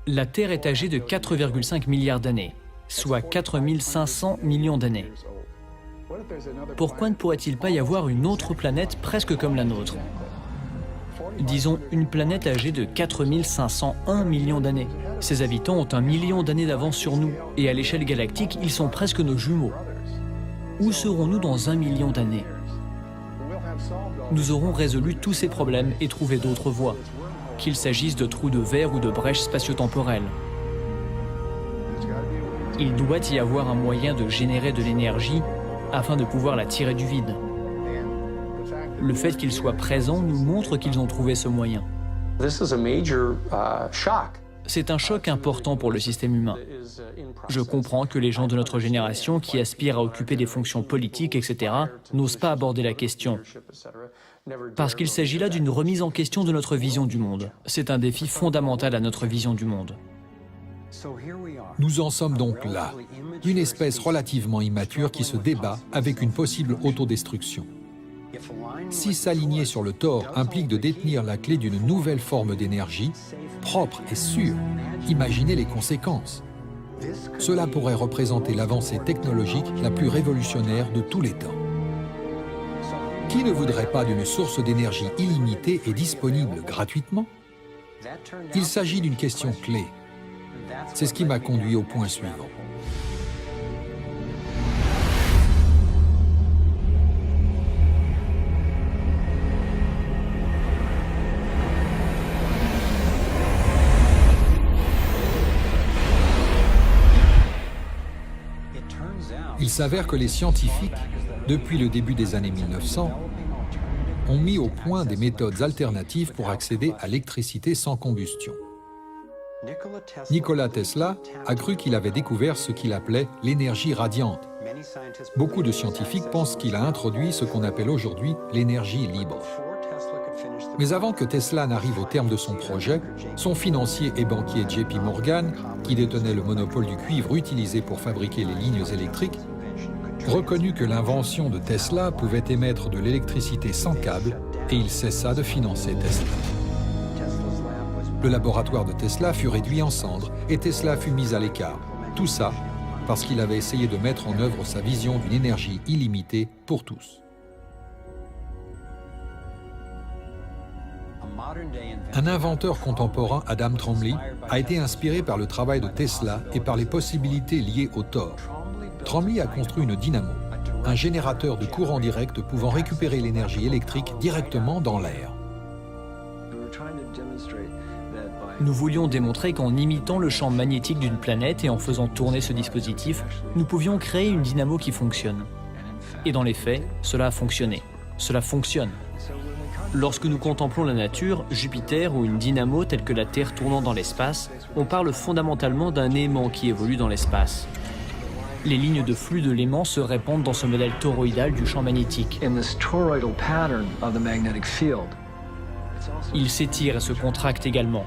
La Terre est âgée de 4,5 milliards d'années, soit 4500 millions d'années. Pourquoi ne pourrait-il pas y avoir une autre planète presque comme la nôtre? Disons une planète âgée de 4501 millions d'années. Ses habitants ont 1 million d'années d'avance sur nous, et à l'échelle galactique, ils sont presque nos jumeaux. Où serons-nous dans 1 million d'années? Nous aurons résolu tous ces problèmes et trouvé d'autres voies, qu'il s'agisse de trous de verre ou de brèches spatio-temporelles. Il doit y avoir un moyen de générer de l'énergie afin de pouvoir la tirer du vide. Le fait qu'ils soient présents nous montre qu'ils ont trouvé ce moyen. C'est un choc important pour le système humain. Je comprends que les gens de notre génération qui aspirent à occuper des fonctions politiques, etc., n'osent pas aborder la question. Parce qu'il s'agit là d'une remise en question de notre vision du monde. C'est un défi fondamental à notre vision du monde. Nous en sommes donc là, une espèce relativement immature qui se débat avec une possible autodestruction. Si s'aligner sur le tort implique de détenir la clé d'une nouvelle forme d'énergie, propre et sûre, imaginez les conséquences. Cela pourrait représenter l'avancée technologique la plus révolutionnaire de tous les temps. Qui ne voudrait pas d'une source d'énergie illimitée et disponible gratuitement? Il s'agit d'une question clé. C'est ce qui m'a conduit au point suivant. Il s'avère que les scientifiques, depuis le début des années 1900, ont mis au point des méthodes alternatives pour accéder à l'électricité sans combustion. Nikola Tesla a cru qu'il avait découvert ce qu'il appelait l'énergie radiante. Beaucoup de scientifiques pensent qu'il a introduit ce qu'on appelle aujourd'hui l'énergie libre. Mais avant que Tesla n'arrive au terme de son projet, son financier et banquier JP Morgan, qui détenait le monopole du cuivre utilisé pour fabriquer les lignes électriques, reconnut que l'invention de Tesla pouvait émettre de l'électricité sans câble et il cessa de financer Tesla. Le laboratoire de Tesla fut réduit en cendres et Tesla fut mis à l'écart. Tout ça parce qu'il avait essayé de mettre en œuvre sa vision d'une énergie illimitée pour tous. Un inventeur contemporain, Adam Trombley, a été inspiré par le travail de Tesla et par les possibilités liées au tort. Trombley a construit une dynamo, un générateur de courant direct pouvant récupérer l'énergie électrique directement dans l'air. Nous voulions démontrer qu'en imitant le champ magnétique d'une planète et en faisant tourner ce dispositif, nous pouvions créer une dynamo qui fonctionne. Et dans les faits, cela a fonctionné. Cela fonctionne. Lorsque nous contemplons la nature, Jupiter ou une dynamo telle que la Terre tournant dans l'espace, on parle fondamentalement d'un aimant qui évolue dans l'espace. Les lignes de flux de l'aimant se répandent dans ce modèle toroïdal du champ magnétique. Il s'étire et se contracte également.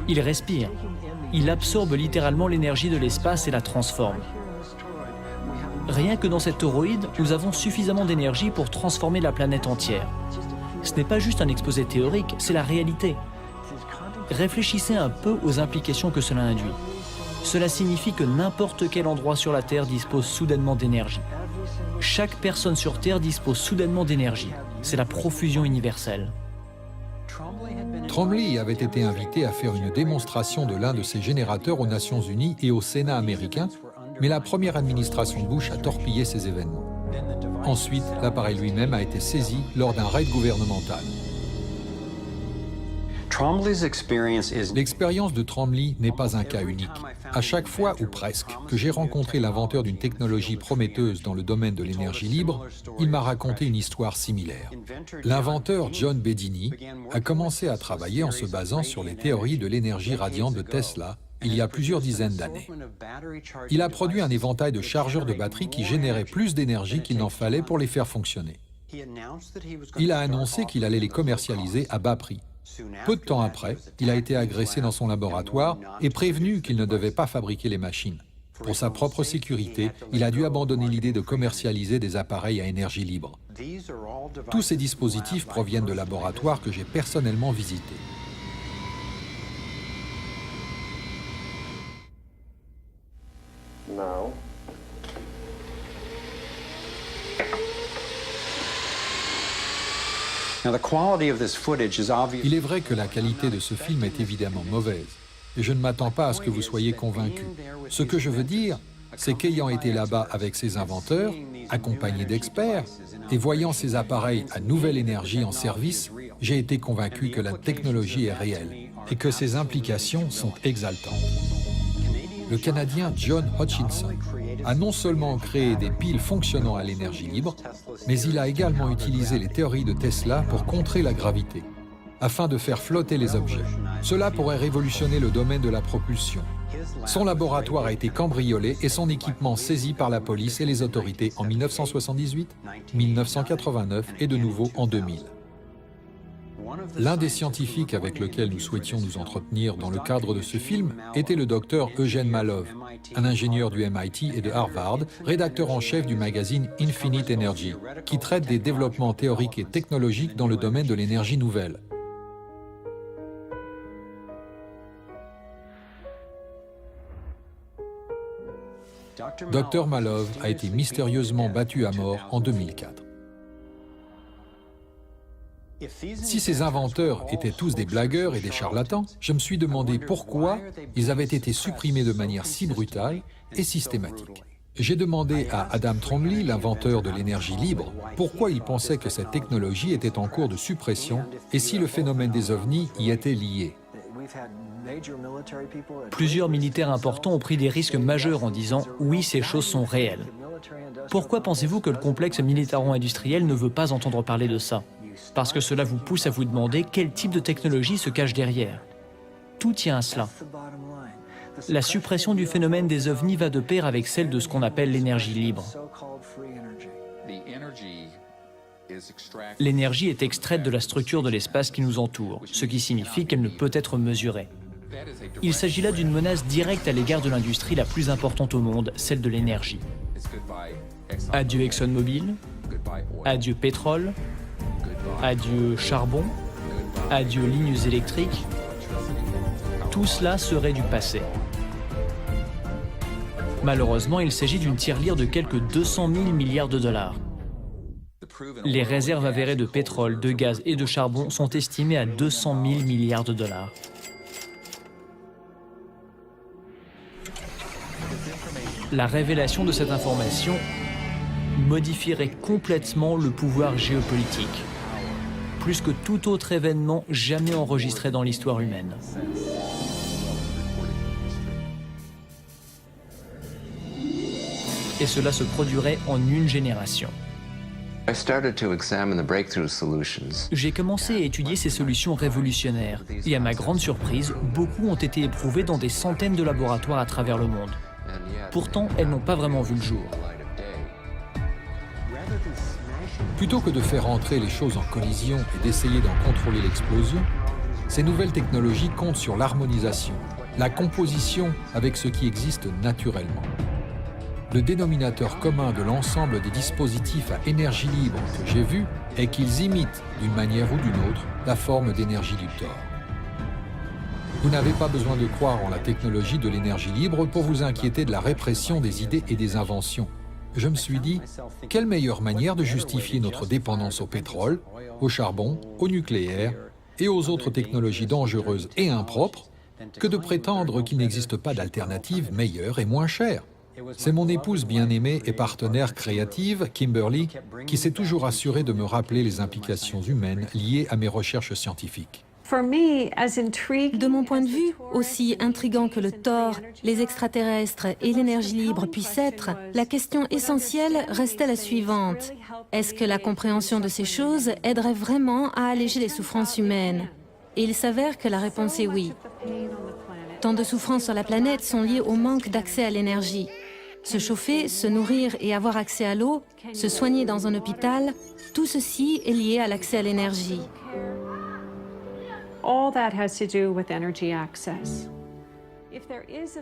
Il respire. Il absorbe littéralement l'énergie de l'espace et la transforme. Rien que dans cette toroïde, nous avons suffisamment d'énergie pour transformer la planète entière. Ce n'est pas juste un exposé théorique, c'est la réalité. Réfléchissez un peu aux implications que cela induit. Cela signifie que n'importe quel endroit sur la Terre dispose soudainement d'énergie. Chaque personne sur Terre dispose soudainement d'énergie. C'est la profusion universelle. Trombley avait été invité à faire une démonstration de l'un de ses générateurs aux Nations Unies et au Sénat américain, mais la première administration Bush a torpillé ces événements. Ensuite, l'appareil lui-même a été saisi lors d'un raid gouvernemental. L'expérience de Trombley n'est pas un cas unique. À chaque fois, ou presque, que j'ai rencontré l'inventeur d'une technologie prometteuse dans le domaine de l'énergie libre, il m'a raconté une histoire similaire. L'inventeur John Bedini a commencé à travailler en se basant sur les théories de l'énergie radiante de Tesla il y a plusieurs dizaines d'années. Il a produit un éventail de chargeurs de batteries qui généraient plus d'énergie qu'il n'en fallait pour les faire fonctionner. Il a annoncé qu'il allait les commercialiser à bas prix. Peu de temps après, il a été agressé dans son laboratoire et prévenu qu'il ne devait pas fabriquer les machines. Pour sa propre sécurité, il a dû abandonner l'idée de commercialiser des appareils à énergie libre. Tous ces dispositifs proviennent de laboratoires que j'ai personnellement visités. now. Il est vrai que la qualité de ce film est évidemment mauvaise, et je ne m'attends pas à ce que vous soyez convaincus. Ce que je veux dire, c'est qu'ayant été là-bas avec ces inventeurs, accompagnés d'experts, et voyant ces appareils à nouvelle énergie en service, j'ai été convaincu que la technologie est réelle et que ses implications sont exaltantes. Le Canadien John Hutchinson a non seulement créé des piles fonctionnant à l'énergie libre, mais il a également utilisé les théories de Tesla pour contrer la gravité, afin de faire flotter les objets. Cela pourrait révolutionner le domaine de la propulsion. Son laboratoire a été cambriolé et son équipement saisi par la police et les autorités en 1978, 1989 et de nouveau en 2000. L'un des scientifiques avec lequel nous souhaitions nous entretenir dans le cadre de ce film était le docteur Eugene Malov, un ingénieur du MIT et de Harvard, rédacteur en chef du magazine Infinite Energy, qui traite des développements théoriques et technologiques dans le domaine de l'énergie nouvelle. Dr Malov a été mystérieusement battu à mort en 2004. Si ces inventeurs étaient tous des blagueurs et des charlatans, je me suis demandé pourquoi ils avaient été supprimés de manière si brutale et systématique. J'ai demandé à Adam Trombley, l'inventeur de l'énergie libre, pourquoi il pensait que cette technologie était en cours de suppression et si le phénomène des ovnis y était lié. Plusieurs militaires importants ont pris des risques majeurs en disant « oui, ces choses sont réelles ». Pourquoi pensez-vous que le complexe militaro-industriel ne veut pas entendre parler de ça? Parce que cela vous pousse à vous demander quel type de technologie se cache derrière. Tout tient à cela. La suppression du phénomène des ovnis va de pair avec celle de ce qu'on appelle l'énergie libre. L'énergie est extraite de la structure de l'espace qui nous entoure, ce qui signifie qu'elle ne peut être mesurée. Il s'agit là d'une menace directe à l'égard de l'industrie la plus importante au monde, celle de l'énergie. Adieu ExxonMobil, adieu pétrole, adieu charbon, adieu lignes électriques. Tout cela serait du passé. Malheureusement, il s'agit d'une tirelire de quelques 200 000 milliards de dollars. Les réserves avérées de pétrole, de gaz et de charbon sont estimées à 200 000 milliards de dollars. La révélation de cette information modifierait complètement le pouvoir géopolitique, plus que tout autre événement jamais enregistré dans l'histoire humaine. Et cela se produirait en une génération. J'ai commencé à étudier ces solutions révolutionnaires, et à ma grande surprise, beaucoup ont été éprouvées dans des centaines de laboratoires à travers le monde. Pourtant, elles n'ont pas vraiment vu le jour. Plutôt que de faire entrer les choses en collision et d'essayer d'en contrôler l'explosion, ces nouvelles technologies comptent sur l'harmonisation, la composition avec ce qui existe naturellement. Le dénominateur commun de l'ensemble des dispositifs à énergie libre que j'ai vus est qu'ils imitent, d'une manière ou d'une autre, la forme d'énergie Luthor. Vous n'avez pas besoin de croire en la technologie de l'énergie libre pour vous inquiéter de la répression des idées et des inventions. Je me suis dit, quelle meilleure manière de justifier notre dépendance au pétrole, au charbon, au nucléaire et aux autres technologies dangereuses et impropres que de prétendre qu'il n'existe pas d'alternative meilleure et moins chère. C'est mon épouse bien-aimée et partenaire créative, Kimberly, qui s'est toujours assurée de me rappeler les implications humaines liées à mes recherches scientifiques. De mon point de vue, aussi intriguant que le Thor, les extraterrestres et l'énergie libre puissent être, la question essentielle restait la suivante. Est-ce que la compréhension de ces choses aiderait vraiment à alléger les souffrances humaines? Et il s'avère que la réponse est oui. Tant de souffrances sur la planète sont liées au manque d'accès à l'énergie. Se chauffer, se nourrir et avoir accès à l'eau, se soigner dans un hôpital, tout ceci est lié à l'accès à l'énergie.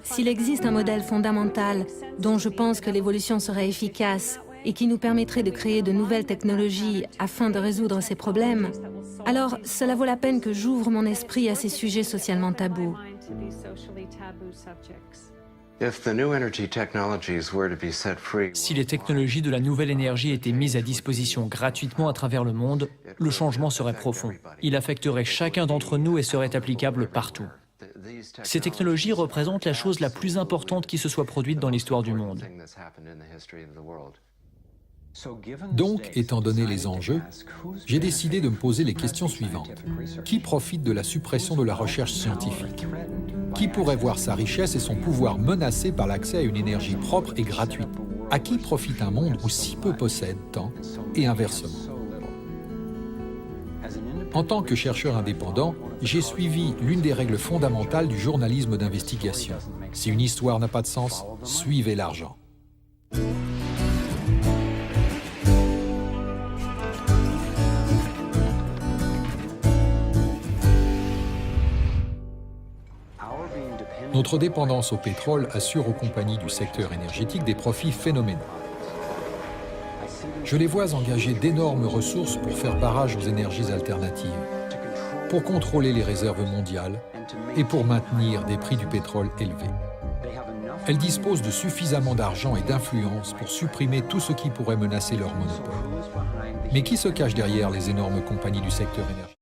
S'il existe un modèle fondamental dont je pense que l'évolution serait efficace et qui nous permettrait de créer de nouvelles technologies afin de résoudre ces problèmes, alors cela vaut la peine que j'ouvre mon esprit à ces sujets socialement tabous. Si les technologies de la nouvelle énergie étaient mises à disposition gratuitement à travers le monde, le changement serait profond. Il affecterait chacun d'entre nous et serait applicable partout. Ces technologies représentent la chose la plus importante qui se soit produite dans l'histoire du monde. Donc, étant donné les enjeux, j'ai décidé de me poser les questions suivantes. Qui profite de la suppression de la recherche scientifique? Qui pourrait voir sa richesse et son pouvoir menacés par l'accès à une énergie propre et gratuite? À qui profite un monde où si peu possède tant, et inversement? En tant que chercheur indépendant, j'ai suivi l'une des règles fondamentales du journalisme d'investigation. Si une histoire n'a pas de sens, suivez l'argent. Notre dépendance au pétrole assure aux compagnies du secteur énergétique des profits phénoménaux. Je les vois engager d'énormes ressources pour faire barrage aux énergies alternatives, pour contrôler les réserves mondiales et pour maintenir des prix du pétrole élevés. Elles disposent de suffisamment d'argent et d'influence pour supprimer tout ce qui pourrait menacer leur monopole. Mais qui se cache derrière les énormes compagnies du secteur énergétique ?